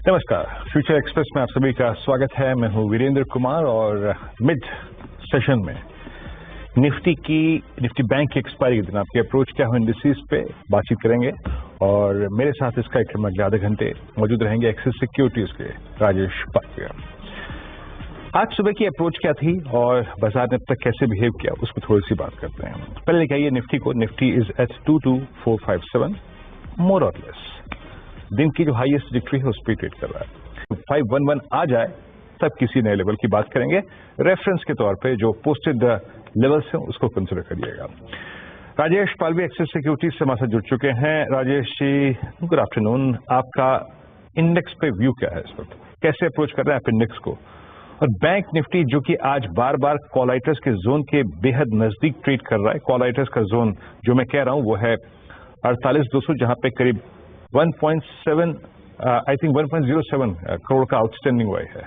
नमस्कार, future express में आप सभी का स्वागत है। मैं हूं वीरेंद्र कुमार और मिड सेशन में निफ्टी बैंक की एक्सपायरी के दिन आपकी अप्रोच क्या हो इंडिसेस पे बातचीत करेंगे। और मेरे साथ इस कार्यक्रम में अगले आधे घंटे मौजूद रहेंगे एक्सिस सिक्योरिटीज के राजेश पाटिया। आज सुबह की अप्रोच क्या थी और बाजार ने अब तक कैसे बिहेव किया, उस पर थोड़ी सी बात करते हैं। पहले दिखाइए निफ्टी को। निफ्टी इज एट 22457 मोर और लेस। दिन की जो हाईएस्ट ट्रैजेक्टरी है उस पर ट्रेड कर रहा है। 511 आ जाए तब किसी नए लेवल की बात करेंगे। रेफरेंस के तौर पे जो पोस्टेड लेवल्स हैं उसको कंसिडर करिएगा। राजेश पालवी एक्सिस सिक्योरिटीज से हमारे साथ जुड़ चुके हैं। Rajesh ji, good afternoon. आपका इंडेक्स पे व्यू क्या है इस वक्त, कैसे अप्रोच कर रहे हैं आप इंडेक्स को? और बैंक निफ्टी जो कि आज बार बार कॉलाइटर्स के जोन के बेहद नजदीक ट्रेड कर रहा है। कॉलाइटर्स का जोन जो मैं कह रहा हूं वो है 48,200, जहां पे करीब 1.7 आई थिंक 1.07 करोड़ का आउटस्टैंडिंग वाई है।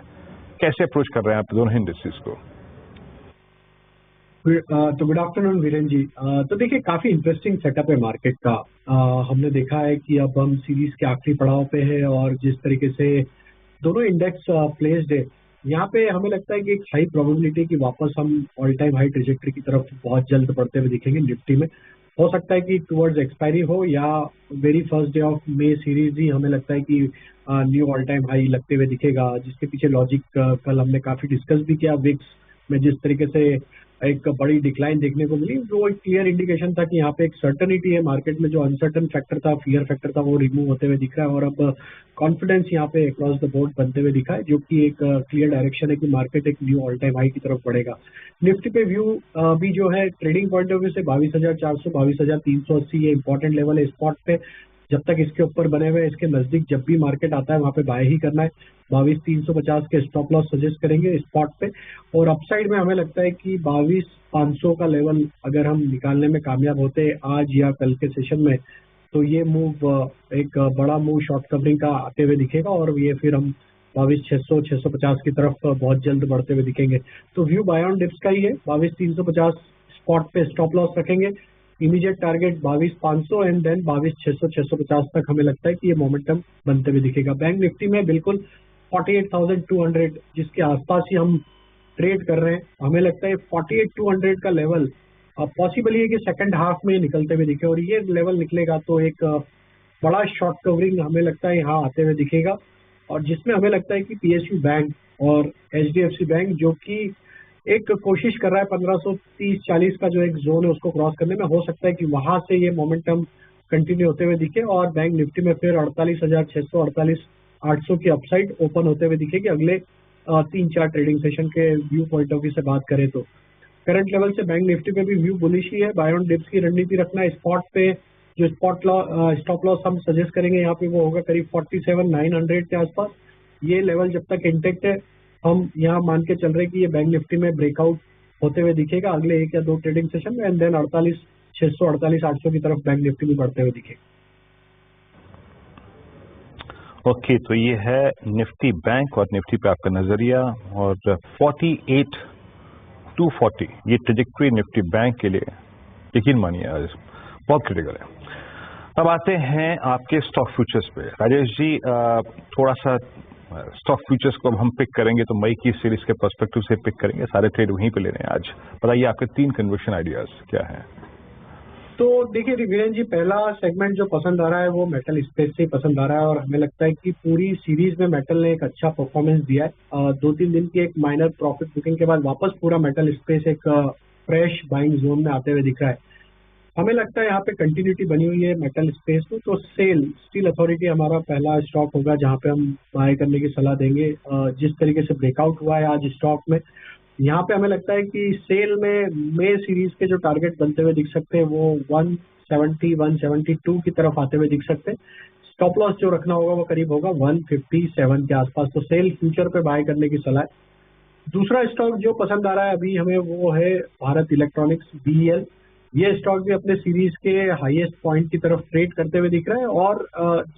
कैसे अप्रोच कर रहे हैं आप दोनों इंडस्ट्रीज को? तो गुड आफ्टरनून वीरेंद्र जी। तो देखिए, काफी इंटरेस्टिंग सेटअप है मार्केट का। हमने देखा है कि अब हम सीरीज के आखिरी पड़ाव पे हैं और जिस तरीके से दोनों इंडेक्स प्लेस्ड है, यहाँ पे हमें लगता है कि एक हाई प्रोबेबिलिटी कि वापस हम ऑल टाइम हाई ट्रेजेक्टरी की तरफ बहुत जल्द बढ़ते हुए दिखेंगे निफ्टी में। हो सकता है कि टुवर्ड्स एक्सपायरी हो या very first day of May series ही हमें लगता है कि न्यू ऑल टाइम हाई लगते हुए दिखेगा, जिसके पीछे लॉजिक कल हमने काफी डिस्कस भी किया। विक्स में जिस तरीके से एक बड़ी डिक्लाइन देखने को मिली, वो एक क्लियर इंडिकेशन था कि यहाँ पे एक सर्टनिटी है मार्केट में। जो अनसर्टन फैक्टर था, फियर फैक्टर था, वो रिमूव होते हुए दिख रहा है और अब कॉन्फिडेंस यहाँ पे अक्रॉस द बोर्ड बनते हुए दिखा है, जो कि एक क्लियर डायरेक्शन है कि मार्केट एक न्यू ऑल टाइम हाई की तरफ बढ़ेगा। निफ्टी पे व्यू भी जो है ट्रेडिंग पॉइंट ऑफ व्यू से 22,400 22,380 ये इंपॉर्टेंट लेवल है स्पॉट पे। जब तक इसके ऊपर बने हुए इसके नजदीक जब भी मार्केट आता है वहां पे बाय ही करना है। 22,350 के स्टॉप लॉस सजेस्ट करेंगे स्पॉट पे। और अपसाइड में हमें लगता है कि 22,500 का लेवल अगर हम निकालने में कामयाब होते आज या कल के सेशन में, तो ये मूव एक बड़ा मूव शॉर्ट कवरिंग का आते हुए दिखेगा और ये फिर हम 22,600 650 की तरफ बहुत जल्द बढ़ते हुए दिखेंगे। तो व्यू बाय ऑन डिप्स का ही है। 22,350 स्पॉट पे स्टॉप लॉस रखेंगे। इमीडिएट टारगेट 22,500 एंड देन 22,600 650 तक हमें लगता है कि ये मोमेंटम बनते हुए दिखेगा। बैंक निफ्टी में बिल्कुल 48,200 जिसके आसपास ही हम ट्रेड कर रहे हैं। हमें लगता है 48,200 का लेवल पॉसिबल है कि सेकंड हाफ में निकलते हुए दिखे और ये लेवल निकलेगा तो एक बड़ा शॉर्ट कवरिंग हमें लगता है यहाँ आते हुए दिखेगा। और जिसमें हमें लगता है कि पीएसयू बैंक और एचडीएफसी बैंक जो कि एक कोशिश कर रहा है 1530-40 का जो एक जोन है उसको क्रॉस करने में, हो सकता है कि वहां से ये मोमेंटम कंटिन्यू होते हुए दिखे और बैंक निफ्टी में फिर 48,600 48,800 की अपसाइड ओपन होते हुए दिखेगी अगले 3-4 ट्रेडिंग सेशन के व्यू पॉइंट ऑफ व्यू से बात करें तो। करंट लेवल से बैंक निफ्टी पे भी व्यू बुलिश ही है। बाय ऑन डिप्स की रणनीति रखना है। स्पॉट पे जो स्टॉप लॉस हम सजेस्ट करेंगे यहाँ पे वो होगा करीब 47,900 के आसपास। ये लेवल जब तक इंटेक्ट है हम यहाँ मान के चल रहे हैं कि ये बैंक निफ्टी में ब्रेकआउट होते हुए दिखेगा अगले 1 या 2 ट्रेडिंग सेशन में एंड देन 48,600 48,800 की तरफ बैंक निफ्टी भी बढ़ते हुए दिखेगा। ओके, तो ये है निफ्टी बैंक और निफ्टी पे आपका नजरिया। और 48,240 ये ट्रेजेक्टरी निफ्टी बैंक के लिए यकीन मानिए आज बहुत क्रिटिकल है। अब आते हैं आपके स्टॉक फ्यूचर्स पे। राजेश जी, थोड़ा सा स्टॉक फ्यूचर्स को अब हम पिक करेंगे तो मई की सीरीज के पर्सपेक्टिव से पिक करेंगे। सारे ट्रेड वहीं पे ले रहे हैं आज। बताइए आपके 3 कन्वर्शन आइडियाज क्या हैं? तो देखिए वीरेंद्र जी, पहला सेगमेंट जो पसंद आ रहा है वो मेटल स्पेस से पसंद आ रहा है और हमें लगता है कि पूरी सीरीज में मेटल ने एक अच्छा परफॉर्मेंस दिया है। 2-3 दिन की एक माइनर प्रॉफिट बुकिंग के बाद वापस पूरा मेटल स्पेस एक फ्रेश बाइंग जोन में आते हुए दिख रहा है। हमें लगता है यहाँ पे कंटिन्यूटी बनी हुई है मेटल स्पेस में। तो स्टील अथॉरिटी हमारा पहला स्टॉक होगा जहाँ पे हम बाय करने की सलाह देंगे। जिस तरीके से ब्रेकआउट हुआ है आज स्टॉक में, यहाँ पे हमें लगता है कि सेल में मे सीरीज के जो टारगेट बनते हुए दिख सकते हैं वो 170 172 की तरफ आते हुए दिख सकते हैं। स्टॉप लॉस जो रखना होगा वो करीब होगा 157 के आसपास। तो सेल फ्यूचर पे बाय करने की सलाह है। दूसरा स्टॉक जो पसंद आ रहा है अभी हमें वो है भारत इलेक्ट्रॉनिक्स BEL। ये स्टॉक भी अपने सीरीज के हाईएस्ट पॉइंट की तरफ ट्रेड करते हुए दिख रहा है और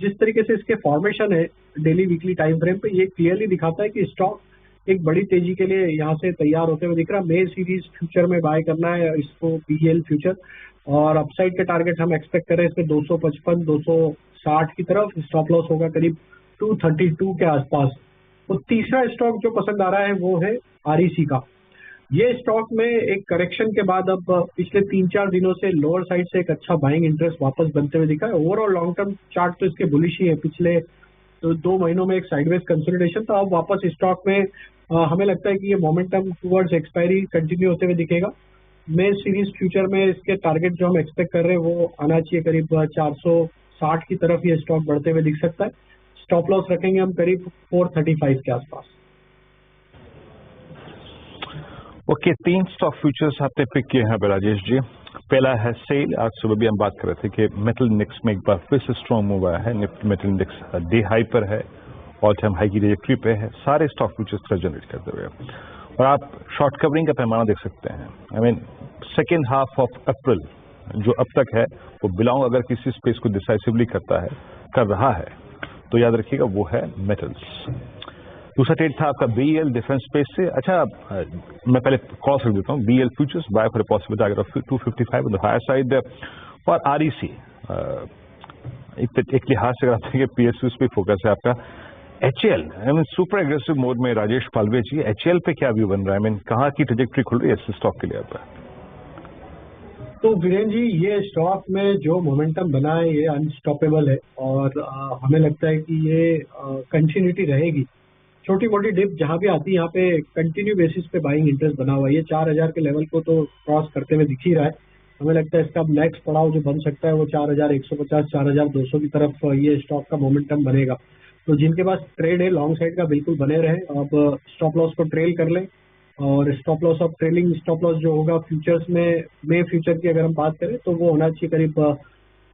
जिस तरीके से इसके फॉर्मेशन है डेली वीकली टाइम फ्रेम पे, ये क्लियरली दिखाता है कि स्टॉक एक बड़ी तेजी के लिए यहाँ से तैयार होते हुए दिख रहा है। मे सीरीज फ्यूचर में बाय करना है इसको BEL फ्यूचर। और अपसाइड के टारगेट हम एक्सपेक्ट कर रहे हैं इसमें 255 260 की तरफ। स्टॉप लॉस होगा करीब 232 के आसपास। तो तीसरा स्टॉक जो पसंद आ रहा है वो है REC का। ये स्टॉक में एक करेक्शन के बाद अब पिछले 3-4 दिनों से लोअर साइड से एक अच्छा बाइंग इंटरेस्ट वापस बनते हुए दिखा है। ओवरऑल लॉन्ग टर्म चार्ट तो इसके बुलिश ही है। पिछले तो 2 महीनों में एक साइडवेज कंसोलिडेशन था। अब वापस स्टॉक में हमें लगता है कि ये मोमेंटम टुवर्ड्स एक्सपायरी कंटिन्यू होते हुए दिखेगा। मे सीरीज फ्यूचर में इसके टारगेट जो हम एक्सपेक्ट कर रहे हैं वो आना चाहिए करीब 460 की तरफ ये स्टॉक बढ़ते हुए दिख सकता है। स्टॉप लॉस रखेंगे हम करीब 435 के आसपास। ओके, 3 स्टॉक फ्यूचर्स आपने पिक किए हैं राजेश जी। पहला है सेल। आज सुबह भी हम बात कर रहे थे कि मेटल इंडेक्स में एक बार फिर से स्ट्रॉन्ग मूव आया है। Nifty metal index day high पर है, ऑल टाइम हाई की ट्रैजेक्टरी पे है। सारे स्टॉक फ्यूचर्स का जनरेट करते हुए और आप शॉर्ट कवरिंग का पैमाना देख सकते हैं। I mean second half of April जो अब तक है वो बिलोंग अगर किसी स्पेस को डिसाइसिवली कर रहा है तो याद रखिएगा वो है मेटल्स। दूसरा ट्रेड था आपका BEL डिफेंस स्पेस से। अच्छा, मैं पहले कॉल कर देता हूँ। BEL futures buy for a possible target of 255 on the higher side. और REC एक लिहाज से अगर कि PSUs पे फोकस है आपका। HL I mean super aggressive mode में राजेश पालवे जी, HL पे क्या व्यू बन रहा है? आई मीन कहाँ की ट्रेजेक्ट्री खुल रही है इस स्टॉक के लिए आपका? तो वीरेन जी, ये स्टॉक में जो मोमेंटम बना है ये अनस्टॉपेबल है और हमें लगता है कि ये कंटिन्यूटी रहेगी। छोटी मोटी डिप जहां भी आती है यहाँ पे कंटिन्यू बेसिस पे बाइंग इंटरेस्ट बना हुआ है। ये 4000 के लेवल को तो क्रॉस करते हुए दिख ही रहा है। हमें लगता है इसका नेक्स्ट पड़ाव जो बन सकता है वो 4150 4200 की तरफ ये स्टॉक का मोमेंटम बनेगा। तो जिनके पास ट्रेड है लॉन्ग साइड का बिल्कुल बने रहे। अब स्टॉप लॉस को ट्रेल कर लें और stop loss of trailing stop loss जो होगा फ्यूचर्स में मे फ्यूचर की अगर हम बात करें तो वो होना चाहिए करीब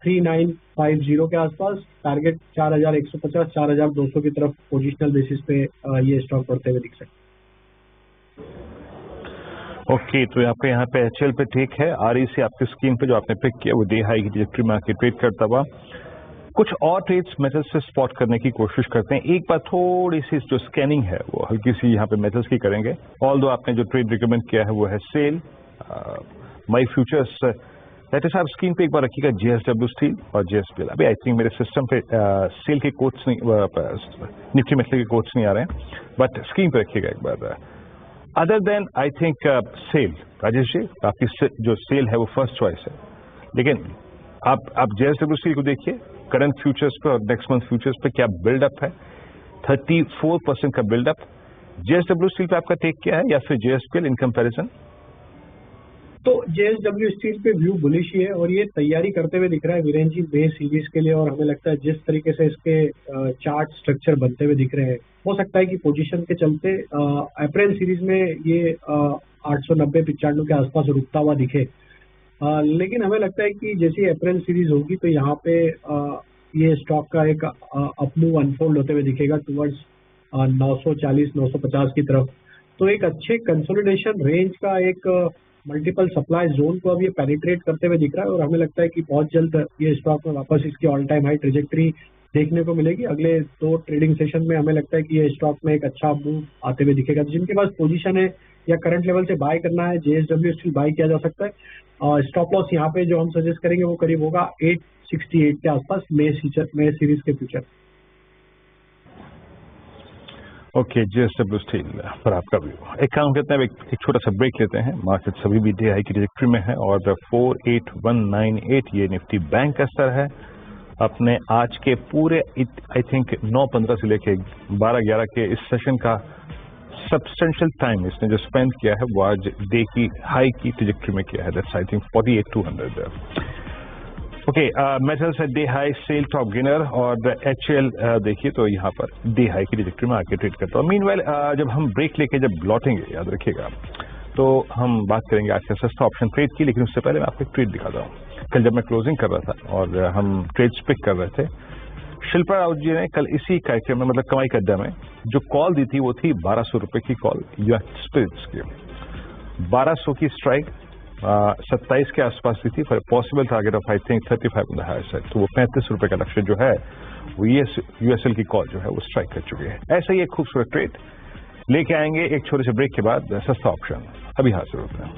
3950 के आसपास। टारगेट 4150 4200 की तरफ पोजिशनल बेसिस पे ये स्टॉक बढ़ते हुए दिख सकते हैं। ओके, तो आपके यहाँ पे HL पे ठीक है। REC आपकी स्क्रीन पे जो आपने पिक किया वो डे हाई की ट्रेजेक्टरी में आके ट्रेड करता हुआ। कुछ और ट्रेड्स मेटल से स्पॉट करने की कोशिश करते हैं। एक बार थोड़ी सी जो स्कैनिंग है वो हल्की सी यहाँ पे मेटल्स की करेंगे। ऑल्दो आपने जो ट्रेड रिकमेंड किया है वो है सेल माई फ्यूचर्स। लेटेस्ट आप स्क्रीन पे एक बार रखिएगा JSW स्टील और JSPL। अभी आई थिंक मेरे सिस्टम पे सेल के कोट्स नहीं, निफ्टी मेटल के कोट्स नहीं आ रहे हैं, बट स्क्रीन पे रखिएगा एक बार। Other than I think SAIL, Rajesh ji आपकी जो सेल है वो फर्स्ट चॉइस है। लेकिन आप JSW स्टील को देखिए करंट फ्यूचर्स पे और नेक्स्ट मंथ फ्यूचर्स पे क्या बिल्डअप है। 34% का बिल्डअप। JSW स्टील पे आपका टेक क्या है या फिर JSPL इन कंपैरिजन? तो JSW स्टील पे व्यू बुलिश ही है और ये तैयारी करते हुए दिख रहा है वीरेन जी बे सीरीज के लिए। और हमें लगता है जिस तरीके से इसके चार्ट स्ट्रक्चर बनते हुए दिख रहे हैं हो सकता है कि पोजीशन के चलते अप्रैल सीरीज में ये 890-95 के आसपास रुकता हुआ दिखे। लेकिन हमें लगता है कि जैसी अप्रैल सीरीज होगी तो यहाँ पे ये स्टॉक का एक अपमूव अनफोल्ड होते हुए दिखेगा टुवर्ड्स 940-950 की तरफ। तो एक अच्छे कंसोलिडेशन रेंज का एक मल्टीपल सप्लाई जोन को अब ये पेनिट्रेट करते हुए दिख रहा है और हमें लगता है कि बहुत जल्द ये स्टॉक में वापस इसकी ऑल टाइम हाई ट्रेजेक्टरी देखने को मिलेगी। अगले 2 ट्रेडिंग सेशन में हमें लगता है कि ये स्टॉक में एक अच्छा मूव आते हुए दिखेगा। जिनके पास पोजीशन है या करंट लेवल से बाय करना है JSW स्टील बाय किया जा सकता है। स्टॉप लॉस यहाँ पे जो हम सजेस्ट करेंगे वो करीब होगा 868 के आसपास मे सीरीज के फ्यूचर। ओके, JSW स्टील पर आपका व्यू। एक काम करते हैं, एक छोटा सा ब्रेक लेते हैं। मार्केट सभी भी डे हाई की ट्रेजेक्टरी में है और 48198 ये निफ्टी बैंक का स्तर है। अपने आज के पूरे आई थिंक 9:15 से लेके 12:11 के इस सेशन का सब्सटेंशियल टाइम इसने जो स्पेंड किया है वो आज डे की हाई की ट्रेजेक्टरी में किया है। That's I think 48,200। Okay, metals है day high, SAIL top gainer और HL देखिए तो यहाँ पर डे हाई की ट्रेजेक्टरी में आके ट्रेड करता हूँ। मीनवाइल जब हम ब्रेक लेके जब लौटेंगे याद रखिएगा तो हम बात करेंगे आज का सस्ता ऑप्शन ट्रेड की। लेकिन उससे पहले मैं आपको एक ट्रेड दिखाता हूँ। कल जब मैं क्लोजिंग कर रहा था और हम ट्रेड्स पिक कर रहे थे, शिल्पा राउत जी ने कल इसी कार्यक्रम में मतलब कमाई का अड्डा में जो कॉल दी थी वो थी 1200 रुपए की कॉल स्पिरिट्स की। 1200 की स्ट्राइक 27 के आसपास दी थी for possible target of I think 35 on the higher side. तो वो 35 रुपए का लक्ष्य जो है वो USL की कॉल जो है वो स्ट्राइक कर चुकी है। ऐसा ही एक खूबसूरत ट्रेड लेके आएंगे एक छोटे से ब्रेक के बाद। सस्ता ऑप्शन अभी हाजिर होता है।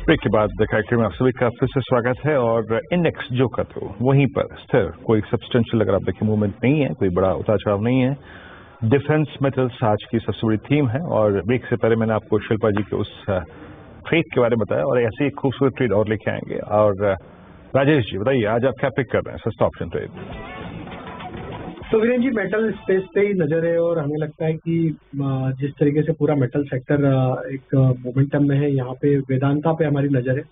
ब्रेक के बाद कार्यक्रम में आप सभी का फिर से स्वागत है। और इंडेक्स जो करते हो वहीं पर स्थिर, कोई सब्सटेंशियल अगर आप देखें मूवमेंट नहीं है, कोई बड़ा उतार चढ़ाव नहीं है। डिफेंस मेटल्स आज की सबसे बड़ी थीम है। और ब्रेक से पहले मैंने आपको शिल्पा जी के उस ट्रेड के बारे में बताया और ऐसे ही खूबसूरत ट्रेड और लेके आएंगे। और राजेश जी बताइए, आज आप क्या पिक कर रहे हैं सस्ता ऑप्शन ट्रेड? तो वीरेन जी, मेटल स्पेस पे ही नजर है और हमें लगता है कि जिस तरीके से पूरा मेटल सेक्टर एक मोमेंटम में है, यहाँ पे वेदांता पे हमारी नजर है।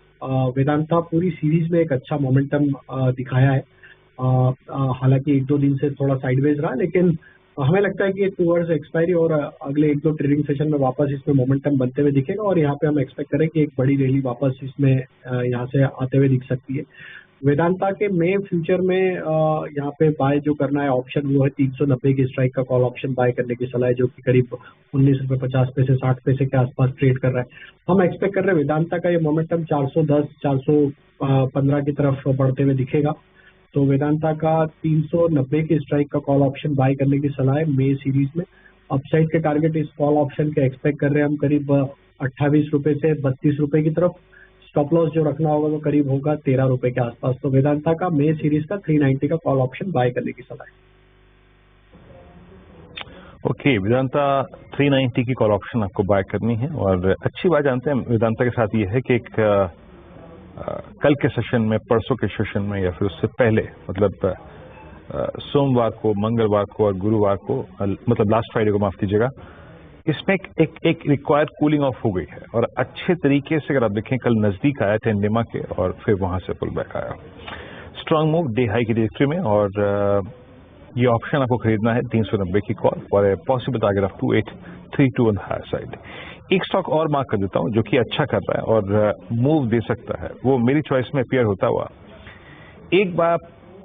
वेदांता पूरी सीरीज में एक अच्छा मोमेंटम दिखाया है। हालांकि एक दो दिन से थोड़ा साइडवेज रहा, लेकिन हमें लगता है कि टूवर्ड्स एक्सपायरी और अगले एक दो ट्रेडिंग सेशन में वापस इसमें मोमेंटम बनते हुए दिखेगा और यहाँ पे हम एक्सपेक्ट करें कि एक बड़ी रैली वापस इसमें यहाँ से आते हुए दिख सकती है। वेदांता के में फ्यूचर में यहाँ पे बाय जो करना है ऑप्शन, वो है 390 की स्ट्राइक का कॉल ऑप्शन बाय करने की सलाह है, जो कि करीब 19 रुपये 50 पैसे 60 पैसे के आसपास ट्रेड कर रहा है। हम एक्सपेक्ट कर रहे हैं वेदांता का ये मोमेंटम 410 415 की तरफ बढ़ते हुए दिखेगा। तो वेदांता का 390 की स्ट्राइक का कॉल ऑप्शन बाय करने की सलाह है मे सीरीज में। अपसाइड के टारगेट इस कॉल ऑप्शन के एक्सपेक्ट कर रहे हैं हम करीब 28 रुपये से 32 रुपये की तरफ। स्टॉप लॉस जो रखना होगा वो करीब होगा 13 रुपये के आसपास। तो वेदांता का मे सीरीज का 390 का कॉल ऑप्शन बाय करने की सलाह है। ओके, वेदांता 390 की कॉल ऑप्शन आपको बाय करनी है। और अच्छी बात जानते हैं वेदांता के साथ ये है कि एक कल के सेशन में, परसों के सेशन में या फिर उससे पहले, मतलब सोमवार को, मंगलवार को और गुरुवार को, मतलब लास्ट फ्राइडे को माफ कीजिएगा, इसमें एक रिक्वायर्ड कूलिंग ऑफ हो गई है। और अच्छे तरीके से अगर आप देखें, कल नजदीक आया टेंडेमा के और फिर वहां से पुल बैक आया। स्ट्रांग मूव डे हाई की डिरेक्टरी में। और ये ऑप्शन आपको खरीदना है 390 की कॉल और possible target of 2832 on higher side. एक स्टॉक और मार्क कर देता हूं जो कि अच्छा कर रहा है और मूव दे सकता है, वो मेरी चॉइस में अपियर होता हुआ। एक बार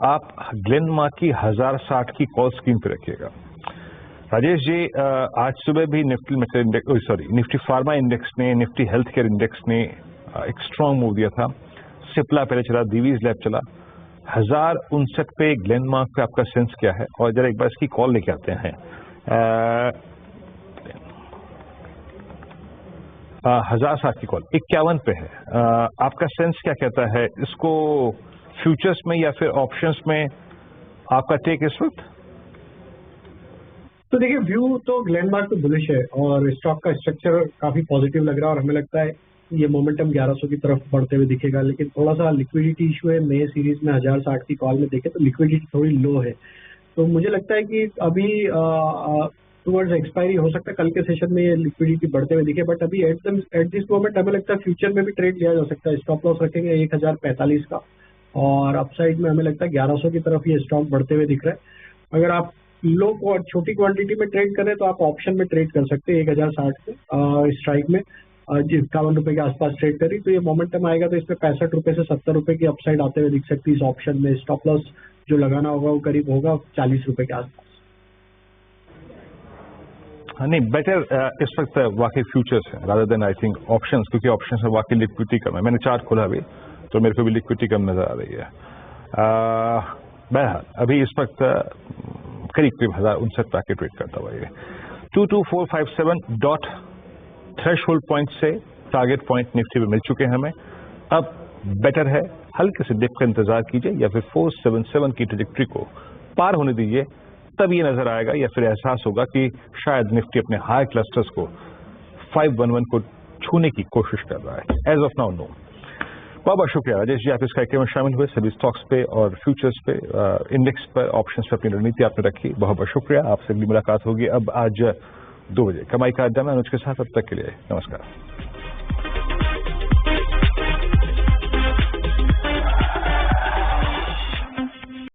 आप ग्लेनमार्क की 1060 की कॉल स्क्रीन पे रखिएगा। राजेश जी, आज सुबह भी निफ्टी फार्मा इंडेक्स ने, निफ्टी हेल्थ केयर इंडेक्स ने एक स्ट्रांग मूव दिया था। सिप्ला पहले चला, दिवीज लैब चला। 1059 पे ग्लेनमार्क पे आपका सेंस क्या है? और जरा एक बार इसकी कॉल लेके आते हैं। 1060 की कॉल 51 पे है। आपका सेंस क्या कहता है इसको, फ्यूचर्स में या फिर ऑप्शंस में आपका टेक इस वक्त? तो देखिए, व्यू तो ग्लेनमार्क पे बुलिश है और स्टॉक का स्ट्रक्चर काफी पॉजिटिव लग रहा है और हमें लगता है ये मोमेंटम 1100 की तरफ बढ़ते हुए दिखेगा। लेकिन थोड़ा सा लिक्विडिटी इशू है। मे सीरीज में 1060 की कॉल में देखें तो लिक्विडिटी थोड़ी लो है। तो मुझे लगता है कि अभी टुवर्ड्स एक्सपायरी हो सकता है कल के सेशन में ये लिक्विडिटी बढ़ते हुए दिखे, बट अभी एट दिस मोमेंट हमें लगता है फ्यूचर में भी ट्रेड लिया जा सकता है। स्टॉप लॉस रखेंगे 1045 का और अपसाइड में हमें लगता है 1100 की तरफ ये स्टॉक बढ़ते हुए दिख रहा है। अगर आप लो और छोटी क्वांटिटी में ट्रेड करें तो आप ऑप्शन में ट्रेड कर सकते हैं 1060 में स्ट्राइक में 51 रुपए के आसपास ट्रेड करी तो ये मोमेंटम आएगा तो इसमें 65 रुपए से 70 रुपए की अपसाइड आते हुए दिख सकती है इस ऑप्शन में। स्टॉप लॉस जो लगाना होगा वो करीब होगा 40 रुपए के आसपास। नहीं, बेटर इस वक्त वाकई फ्यूचर्स है rather than I think options, क्योंकि ऑप्शंस में वाकई लिक्विडिटी कम है। मैंने चार्ट खोला अभी तो मेरे को भी लिक्विडिटी कम नजर आ रही है। बहरहाल अभी इस वक्त करीब 1059 पैकेट ट्रेड करता हुआ ये 22457 डॉट थ्रेशहोल्ड पॉइंट से टारगेट पॉइंट निफ्टी में मिल चुके हैं हमें। अब बेटर है हल्के से डिप का इंतजार कीजिए या फिर 477 की ट्रेजेक्टरी को पार होने दीजिए, तब ये नजर आएगा या फिर एहसास होगा कि शायद निफ्टी अपने हाई क्लस्टर्स को 511 को छूने की कोशिश कर रहा है। As of now no. बहुत बहुत शुक्रिया राजेश जी, आप इस कार्यक्रम में शामिल हुए। सभी स्टॉक्स पे और फ्यूचर्स पे, इंडेक्स पर, ऑप्शंस पे अपनी रणनीति आपने रखी। बहुत बहुत शुक्रिया। आपसे अगली मुलाकात होगी अब आज 2 बजे कमाई का अड्डा में अनुज के साथ। अब तक के लिए नमस्कार।